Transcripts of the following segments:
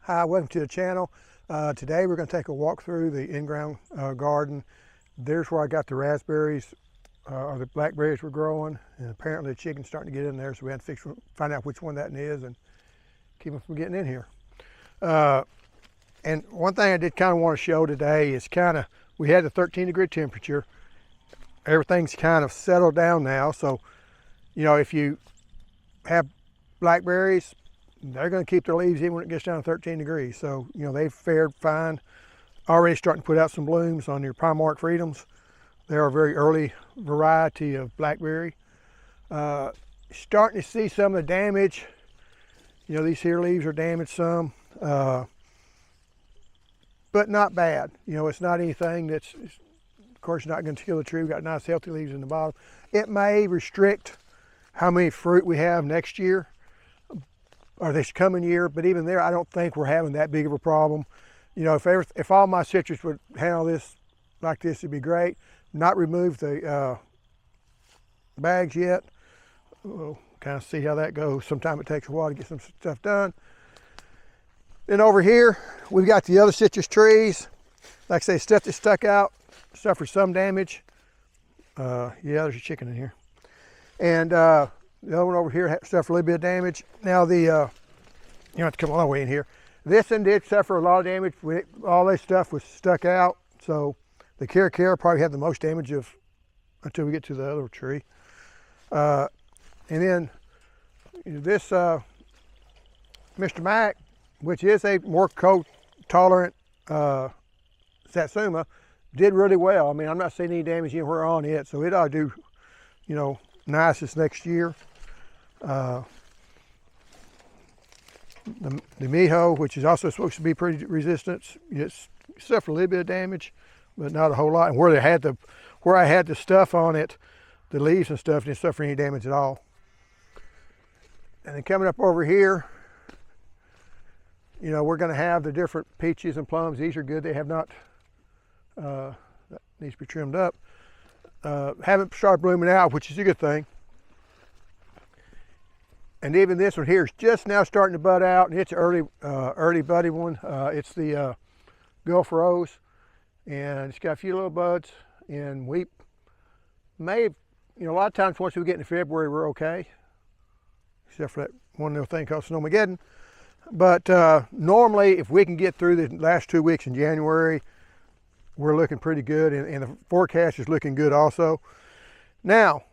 Hi, welcome to the channel. Today we're going to take a walk through the in-ground garden. There's where I got the raspberries, or the blackberries were growing, and apparently the chicken's starting to get in there, so we had to find out which one that is and keep them from getting in here. And one thing I did kind of want to show today is we had a 13-degree temperature. Everything's kind of settled down now, so if you have blackberries, they're going to keep their leaves even when it gets down to 13 degrees. So, they've fared fine. Already starting to put out some blooms on your Primark Freedoms. They're a very early variety of blackberry. Starting to see some of the damage. These here leaves are damaged some, but not bad. It's not anything that's, of course, not going to kill the tree. We've got nice healthy leaves in the bottom. It may restrict how many fruit we have next year, or this coming year, but even there, I don't think we're having that big of a problem. If all my citrus would handle this like this, it'd be great. Not remove the bags yet. We'll kind of see how that goes. Sometimes it takes a while to get some stuff done. Then over here, we've got the other citrus trees. Like I say, stuff that stuck out, suffered some damage. Yeah, there's a chicken in here. And the other one over here suffered a little bit of damage. Now you have to come all the way in here. This one did suffer a lot of damage. All this stuff was stuck out. So the Cara probably had the most damage until we get to the other tree. And then this Mr. Mac, which is a more cold tolerant Satsuma, did really well. I mean, I'm not seeing any damage anywhere on it, so it ought to do, nice this next year. The Miho, which is also supposed to be pretty resistant, it's suffered a little bit of damage, but not a whole lot. And where I had the stuff on it, the leaves and stuff, didn't suffer any damage at all. And then coming up over here, we're going to have the different peaches and plums. These are good. They have not, that needs to be trimmed up. Haven't started blooming out, which is a good thing. And even this one here is just now starting to bud out, and it's an early budding one. It's the Gulf Rose, and it's got a few little buds. And we may, a lot of times once we get into February, we're okay, except for that one little thing called Snowmageddon. But normally, if we can get through the last 2 weeks in January, we're looking pretty good, and the forecast is looking good also. Now,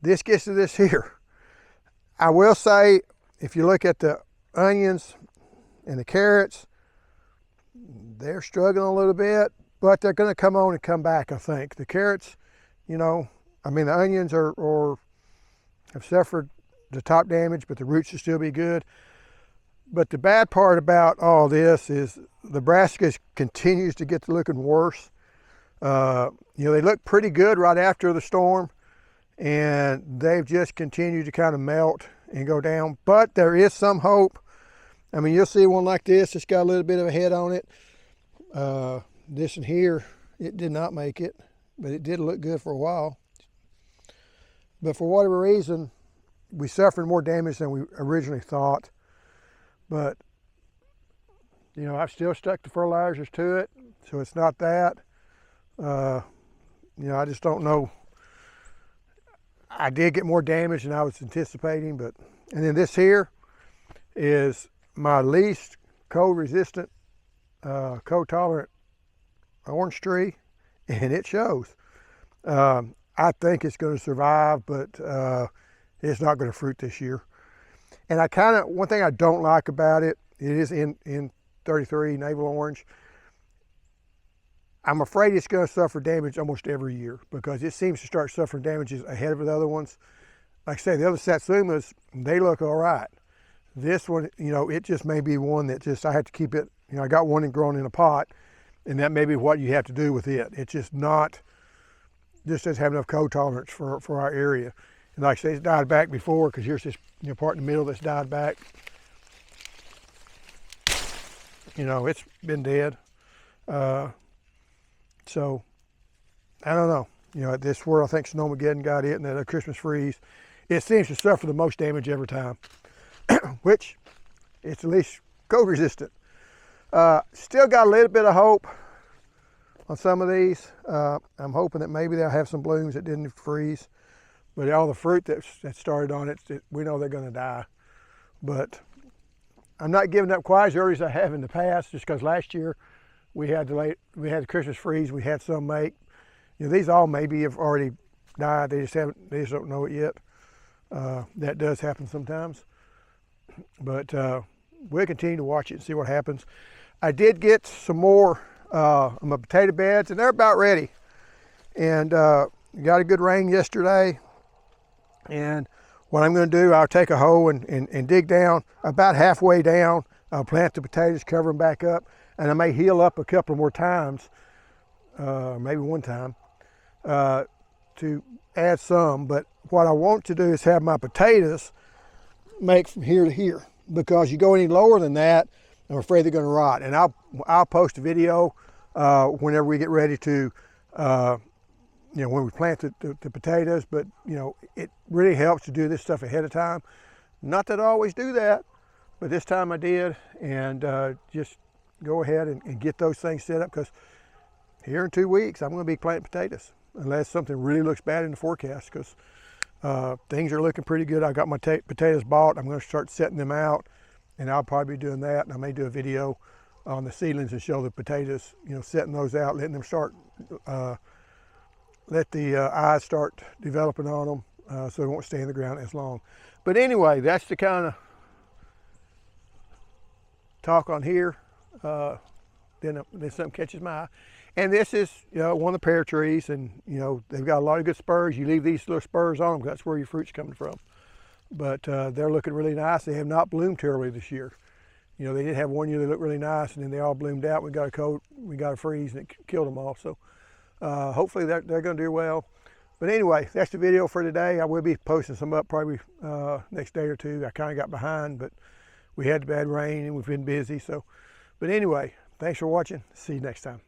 this gets to this here. I will say, if you look at the onions and the carrots, they're struggling a little bit, but they're going to come on and come back, I think. The carrots, the onions have suffered the top damage, but the roots should still be good. But the bad part about all this is the brassicas continues to get to looking worse. They look pretty good right after the storm, and they've just continued to kind of melt and go down. But there is some hope. I mean, you'll see one like this. It's got a little bit of a head on it. This one here, it did not make it, but it did look good for a while. But for whatever reason, we suffered more damage than we originally thought. But, I've still stuck the fertilizers to it, so it's not that. I just don't know. I did get more damage than I was anticipating, and then this here is my least cold resistant, cold tolerant orange tree, and it shows. I think it's going to survive, but it's not going to fruit this year. And one thing I don't like about it, it is in 33 Navel Orange. I'm afraid it's going to suffer damage almost every year because it seems to start suffering damages ahead of the other ones. Like I say, the other Satsumas, they look all right. This one, it just may be one that I have to keep it, I got one growing in a pot, and that may be what you have to do with it. It's just doesn't have enough cold tolerance for our area. And like I say, it's died back before because here's this part in the middle that's died back. It's been dead. So, I don't know. This where I think Snowmageddon got it, and then the Christmas freeze, it seems to suffer the most damage every time, which it's at least cold resistant. Still got a little bit of hope on some of these. I'm hoping that maybe they'll have some blooms that didn't freeze, but all the fruit that started on it, we know they're going to die. But I'm not giving up quite as early as I have in the past, just because last year we had the Christmas freeze. We had some make. You know, these all maybe have already died. They just don't know it yet. That does happen sometimes. But we'll continue to watch it and see what happens. I did get some more on my potato beds, and they're about ready. And got a good rain yesterday. And what I'm going to do, I'll take a hoe and dig down about halfway down. I'll plant the potatoes, cover them back up, and I may heel up a couple more times, maybe one time, to add some. But what I want to do is have my potatoes make from here to here, because you go any lower than that, I'm afraid they're going to rot. And I'll post a video whenever we get ready to, you know, when we plant the potatoes. But you know, it really helps to do this stuff ahead of time. Not that I always do that, but this time I did. And just go ahead and get those things set up, because here in 2 weeks I'm going to be planting potatoes, unless something really looks bad in the forecast, because things are looking pretty good. I got my potatoes bought. I'm going to start setting them out, and I'll probably be doing that. And I may do a video on the seedlings and show the potatoes, you know, setting those out, letting them start, let the eyes start developing on them, so they won't stay in the ground as long. But anyway, that's the kind of talk on here. Then something catches my eye. And this is, you know, one of the pear trees, and you know, they've got a lot of good spurs. You leave these little spurs on them, that's where your fruit's coming from. But they're looking really nice. They have not bloomed terribly this year. You know, they did have one year they looked really nice, and then they all bloomed out. We got a freeze, and it killed them all. So hopefully they're going to do well. But anyway, that's the video for today. I will be posting some up probably next day or two. I kind of got behind, but we had the bad rain and we've been busy. So, but anyway, thanks for watching. See you next time.